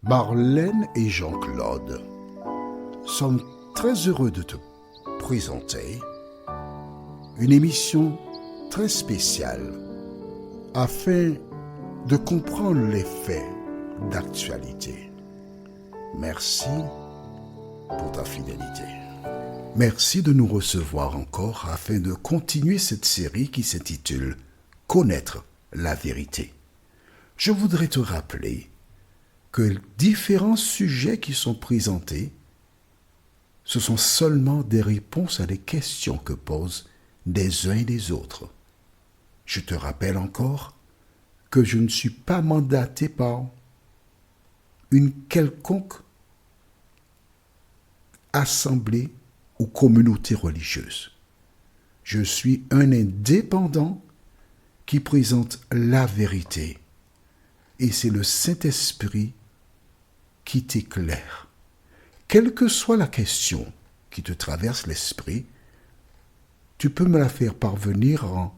Marlène et Jean-Claude sommes très heureux de te présenter une émission très spéciale afin de comprendre les faits d'actualité. Merci pour ta fidélité. Merci de nous recevoir encore afin de continuer cette série qui s'intitule « Connaître la vérité ». Je voudrais te rappeler que différents sujets qui sont présentés, ce sont seulement des réponses à des questions que posent des uns et des autres. Je te rappelle encore que je ne suis pas mandaté par une quelconque assemblée ou communauté religieuse. Je suis un indépendant qui présente la vérité et c'est le Saint-Esprit qui t'éclaire. Quelle que soit la question qui te traverse l'esprit, tu peux me la faire parvenir en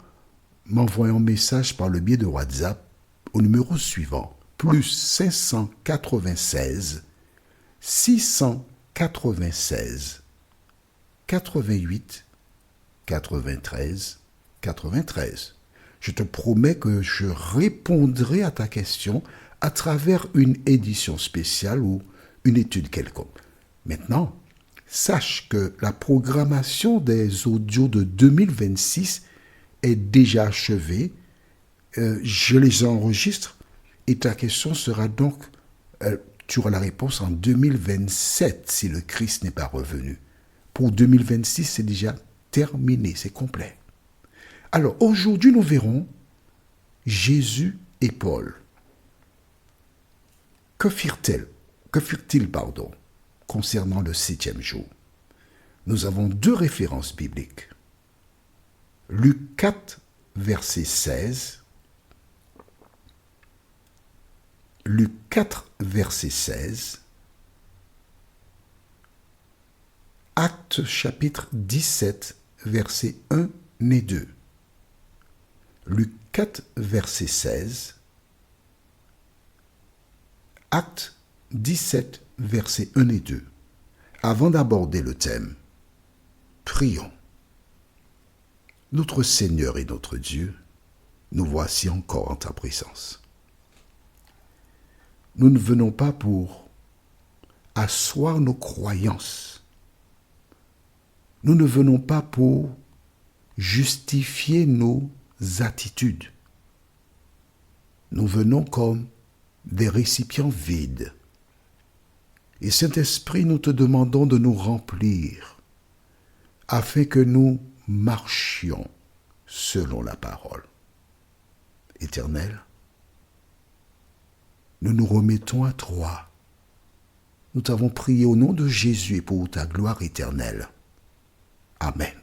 m'envoyant un message par le biais de WhatsApp au numéro suivant, plus 596 696 88 93 93. Je te promets que je répondrai à ta question à travers une édition spéciale ou une étude quelconque. Maintenant, sache que la programmation des audios de 2026 est déjà achevée. Je les enregistre et ta question sera donc, tu auras la réponse en 2027 si le Christ n'est pas revenu. Pour 2026, c'est déjà terminé, c'est complet. Alors, aujourd'hui, nous verrons Jésus et Paul. Que firent-ils, concernant le 7e jour? Nous avons deux références bibliques. Luc 4, verset 16. Luc 4, verset 16. Actes chapitre 17, verset 1 et 2. Luc 4, verset 16. Actes 17, versets 1 et 2. Avant d'aborder le thème, prions. Notre Seigneur et notre Dieu, nous voici encore en ta présence. Nous ne venons pas pour asseoir nos croyances. Nous ne venons pas pour justifier nos attitudes. Nous venons comme des récipients vides. Et Saint-Esprit, nous te demandons de nous remplir afin que nous marchions selon la parole. Éternel, nous nous remettons à toi. Nous t'avons prié au nom de Jésus et pour ta gloire éternelle. Amen.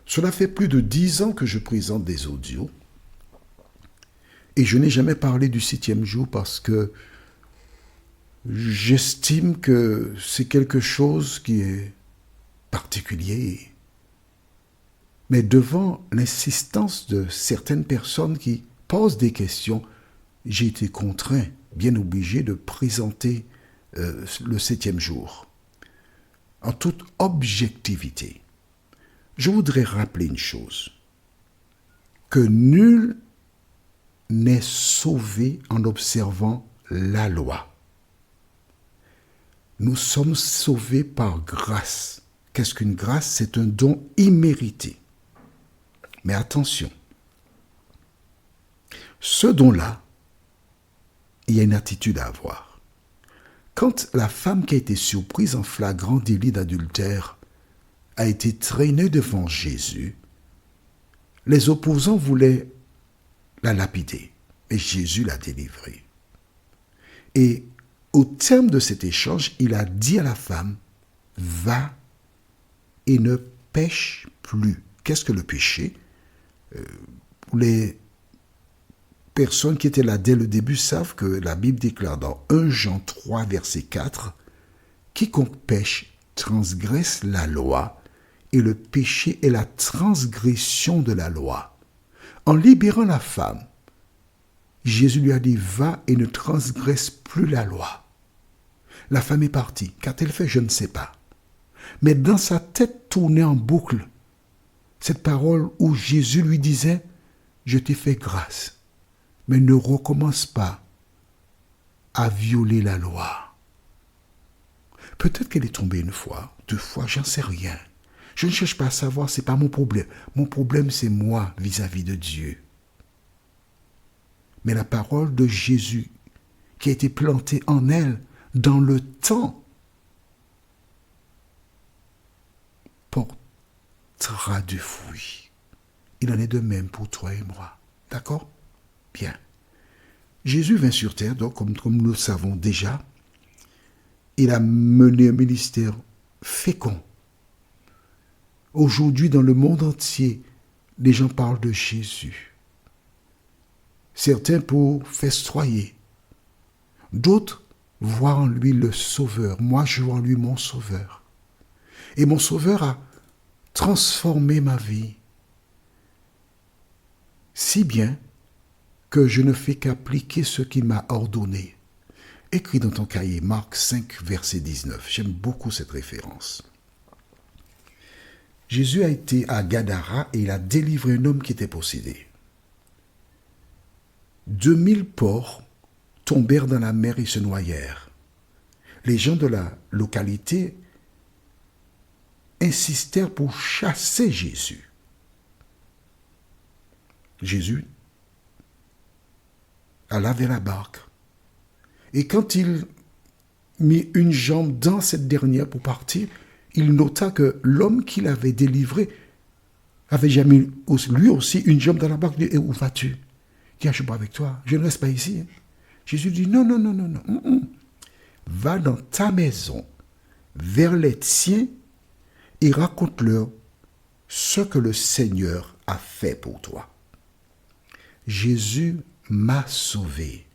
Cela fait plus de 10 ans que je présente des audios et je n'ai jamais parlé du 7e jour parce que j'estime que c'est quelque chose qui est particulier. Mais devant l'insistance de certaines personnes qui posent des questions, j'ai été contraint, bien obligé de présenter le 7e jour en toute objectivité. Je voudrais rappeler une chose, que nul n'est sauvé en observant la loi. Nous sommes sauvés par grâce. Qu'est-ce qu'une grâce? C'est un don immérité. Mais attention, ce don-là, il y a une attitude à avoir. Quand la femme qui a été surprise en flagrant délit d'adultère a été traînée devant Jésus, les opposants voulaient la lapider, et Jésus l'a délivrée. Et au terme de cet échange, il a dit à la femme, « Va et ne pêche plus ». Qu'est-ce que le péché? Pour les personnes qui étaient là dès le début savent que la Bible déclare dans 1 Jean 3, verset 4, « Quiconque pêche transgresse la loi, et le péché est la transgression de la loi. » En libérant la femme, Jésus lui a dit, va et ne transgresse plus la loi. La femme est partie. Qu'a-t-elle fait? Je ne sais pas. Mais dans sa tête tournait en boucle cette parole où Jésus lui disait, je t'ai fait grâce, mais ne recommence pas à violer la loi. Peut-être qu'elle est tombée une fois, 2 fois, j'en sais rien. Je ne cherche pas à savoir, ce n'est pas mon problème. Mon problème, c'est moi vis-à-vis de Dieu. Mais la parole de Jésus qui a été plantée en elle dans le temps portera du fruit. Il en est de même pour toi et moi. D'accord? Bien. Jésus vint sur terre, donc, comme nous le savons déjà. Il a mené un ministère fécond. Aujourd'hui, dans le monde entier, les gens parlent de Jésus. Certains pour festoyer. D'autres voient en lui le Sauveur. Moi, je vois en lui mon Sauveur. Et mon Sauveur a transformé ma vie. Si bien que je ne fais qu'appliquer ce qu'il m'a ordonné. Écris dans ton cahier, Marc 5, verset 19. J'aime beaucoup cette référence. Jésus a été à Gadara et il a délivré un homme qui était possédé. 2000 porcs tombèrent dans la mer et se noyèrent. Les gens de la localité insistèrent pour chasser Jésus. Jésus alla vers la barque. Et quand il mit une jambe dans cette dernière pour partir, il nota que l'homme qui l'avait délivré avait jamais lui aussi une jambe dans la barque. Et où vas-tu? Je ne suis pas avec toi, je ne reste pas ici. Jésus dit non. Va dans ta maison, vers les tiens, et raconte-leur ce que le Seigneur a fait pour toi. Jésus m'a sauvé.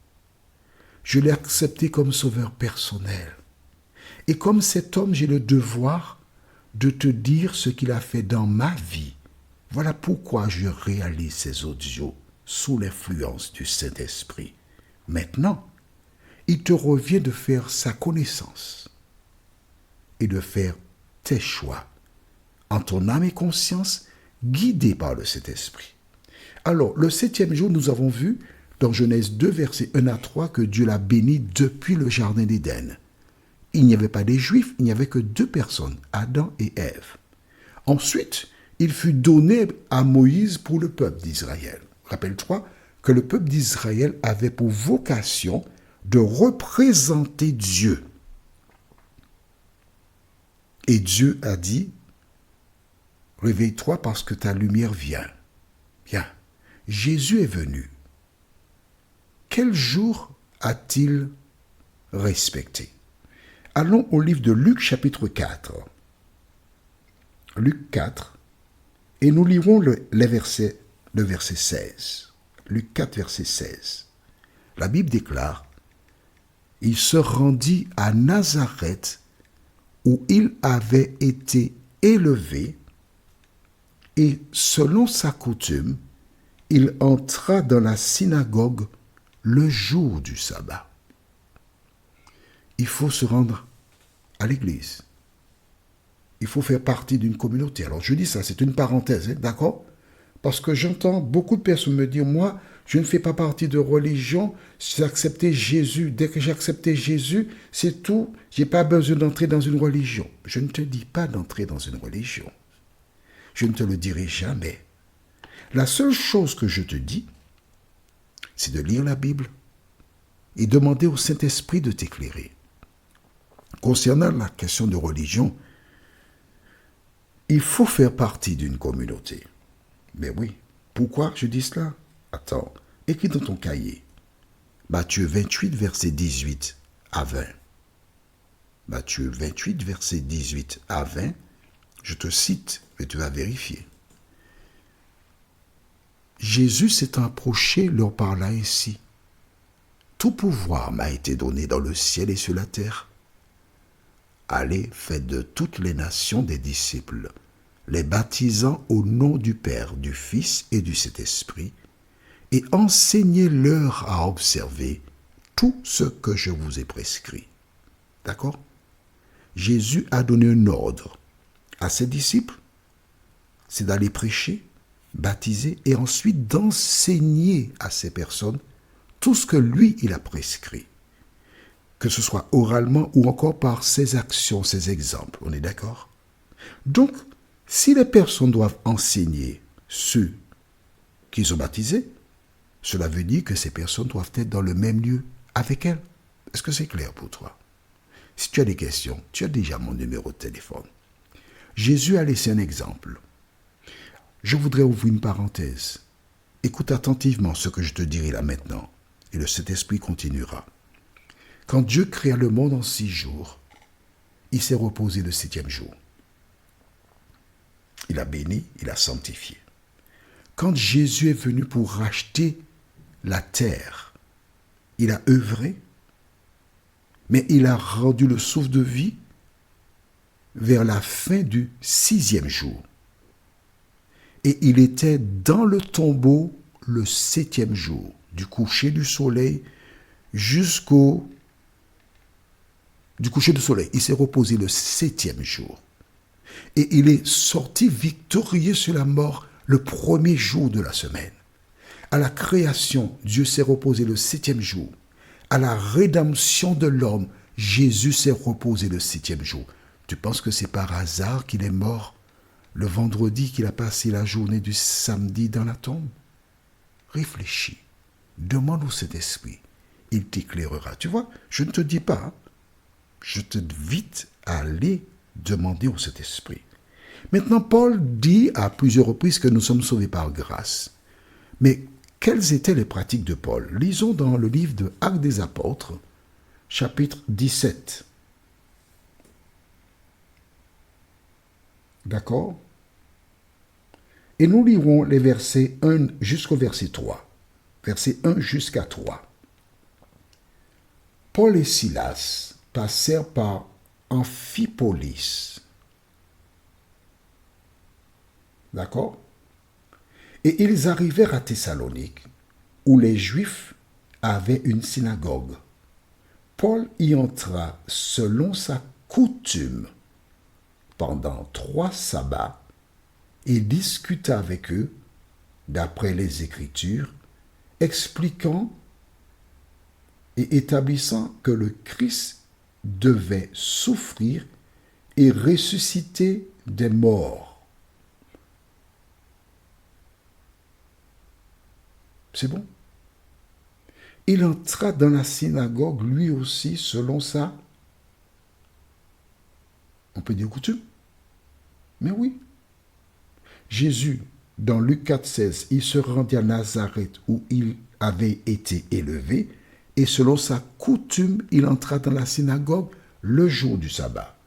Je l'ai accepté comme sauveur personnel. Et comme cet homme, j'ai le devoir de te dire ce qu'il a fait dans ma vie. Voilà pourquoi je réalise ces audios sous l'influence du Saint-Esprit. Maintenant, il te revient de faire sa connaissance et de faire tes choix en ton âme et conscience, guidés par le Saint-Esprit. Alors, le 7e jour, nous avons vu dans Genèse 2, versets 1 à 3, que Dieu l'a béni depuis le jardin d'Éden. Il n'y avait pas des Juifs, il n'y avait que 2 personnes, Adam et Ève. Ensuite, il fut donné à Moïse pour le peuple d'Israël. Rappelle-toi que le peuple d'Israël avait pour vocation de représenter Dieu. Et Dieu a dit, réveille-toi parce que ta lumière vient. Bien, Jésus est venu. Quel jour a-t-il respecté? Allons au livre de Luc chapitre 4. Luc 4, et nous lirons le verset 16. Luc 4, verset 16. La Bible déclare, « Il se rendit à Nazareth où il avait été élevé, et selon sa coutume, il entra dans la synagogue le jour du sabbat. » Il faut se rendre à l'église. Il faut faire partie d'une communauté. Alors je dis ça, c'est une parenthèse, d'accord? Parce que j'entends beaucoup de personnes me dire, moi, je ne fais pas partie de religion, j'ai accepté Jésus. Dès que j'ai accepté Jésus, c'est tout. Je n'ai pas besoin d'entrer dans une religion. Je ne te dis pas d'entrer dans une religion. Je ne te le dirai jamais. La seule chose que je te dis, c'est de lire la Bible et demander au Saint-Esprit de t'éclairer. Concernant la question de religion, il faut faire partie d'une communauté. Mais oui, pourquoi je dis cela? Attends, écris dans ton cahier. Matthieu 28, verset 18 à 20. Matthieu 28, verset 18 à 20. Je te cite, mais tu vas vérifier. Jésus s'étant approché, leur parla ainsi. Tout pouvoir m'a été donné dans le ciel et sur la terre. Allez, faites de toutes les nations des disciples, les baptisant au nom du Père, du Fils et du Saint-Esprit, et enseignez-leur à observer tout ce que je vous ai prescrit. D'accord? Jésus a donné un ordre à ses disciples, c'est d'aller prêcher, baptiser et ensuite d'enseigner à ces personnes tout ce que lui, il a prescrit. Que ce soit oralement ou encore par ses actions, ses exemples. On est d'accord? Donc, si les personnes doivent enseigner ceux qu'ils ont baptisés, cela veut dire que ces personnes doivent être dans le même lieu avec elles. Est-ce que c'est clair pour toi? Si tu as des questions, tu as déjà mon numéro de téléphone. Jésus a laissé un exemple. Je voudrais ouvrir une parenthèse. Écoute attentivement ce que je te dirai là maintenant, et le Saint-Esprit continuera. Quand Dieu créa le monde en 6 jours, il s'est reposé le 7e jour. Il a béni, il a sanctifié. Quand Jésus est venu pour racheter la terre, il a œuvré, mais il a rendu le souffle de vie vers la fin du 6e jour. Et il était dans le tombeau le 7e jour, du coucher du soleil jusqu'au... Du coucher du soleil, il s'est reposé le 7e jour. Et il est sorti victorieux sur la mort le 1er jour de la semaine. À la création, Dieu s'est reposé le 7e jour. À la rédemption de l'homme, Jésus s'est reposé le 7e jour. Tu penses que c'est par hasard qu'il est mort le vendredi, qu'il a passé la journée du samedi dans la tombe? Réfléchis. Demande au Saint-Esprit. Il t'éclairera. Tu vois, je ne te dis pas. Hein? Je t'invite à aller demander au Saint-Esprit. Maintenant, Paul dit à plusieurs reprises que nous sommes sauvés par grâce. Mais quelles étaient les pratiques de Paul? Lisons dans le livre de Actes des Apôtres, chapitre 17. D'accord? Et nous lirons les versets 1 jusqu'au verset 3. Verset 1 jusqu'à 3. Paul et Silas passèrent par Amphipolis. D'accord? Et ils arrivèrent à Thessalonique, où les Juifs avaient une synagogue. Paul y entra selon sa coutume pendant 3 sabbats et discuta avec eux d'après les Écritures, expliquant et établissant que le Christ devait souffrir et ressusciter des morts. C'est bon? Il entra dans la synagogue lui aussi selon sa, on peut dire coutume. Mais oui. Jésus, dans Luc 4,16, il se rendit à Nazareth où il avait été élevé, et selon sa coutume, il entra dans la synagogue le jour du sabbat.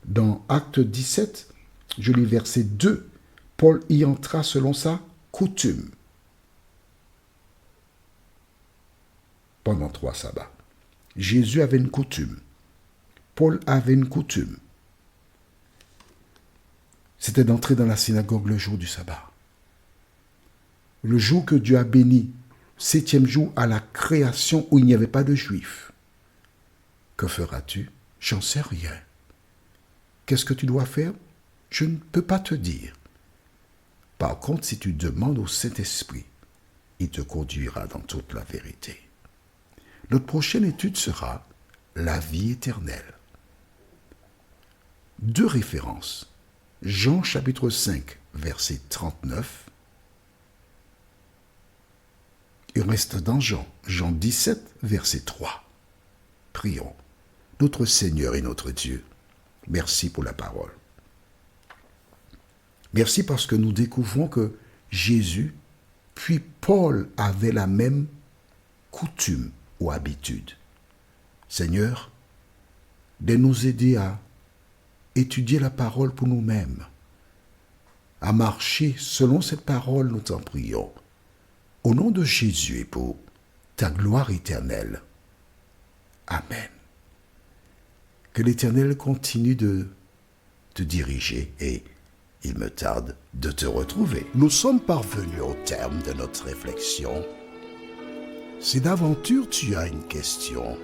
Dans Acte 17, je lis verset 2, Paul y entra selon sa coutume. Pendant 3 sabbats. Jésus avait une coutume. Paul avait une coutume. C'était d'entrer dans la synagogue le jour du sabbat. Le jour que Dieu a béni, 7e jour à la création où il n'y avait pas de Juifs. Que feras-tu? J'en sais rien. Qu'est-ce que tu dois faire? Je ne peux pas te dire. Par contre, si tu demandes au Saint-Esprit, il te conduira dans toute la vérité. Notre prochaine étude sera la vie éternelle. 2 références. Jean chapitre 5, verset 39. Il reste dans Jean 17, verset 3. Prions. Notre Seigneur et notre Dieu, merci pour la parole. Merci parce que nous découvrons que Jésus, puis Paul avaient la même coutume ou habitude. Seigneur, de nous aider à étudier la parole pour nous-mêmes, à marcher selon cette parole, nous t'en prions. Au nom de Jésus et pour ta gloire éternelle. Amen. Que l'Éternel continue de te diriger et il me tarde de te retrouver. Nous sommes parvenus au terme de notre réflexion. Si d'aventure tu as une question,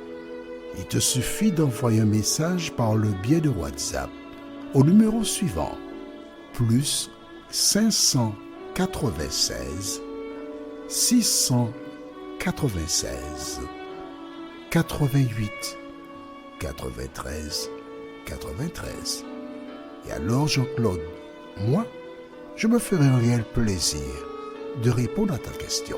Il te suffit d'envoyer un message par le biais de WhatsApp au numéro suivant, plus 596 696 88 93 93. Et alors, Jean-Claude, moi, je me ferai un réel plaisir de répondre à ta question.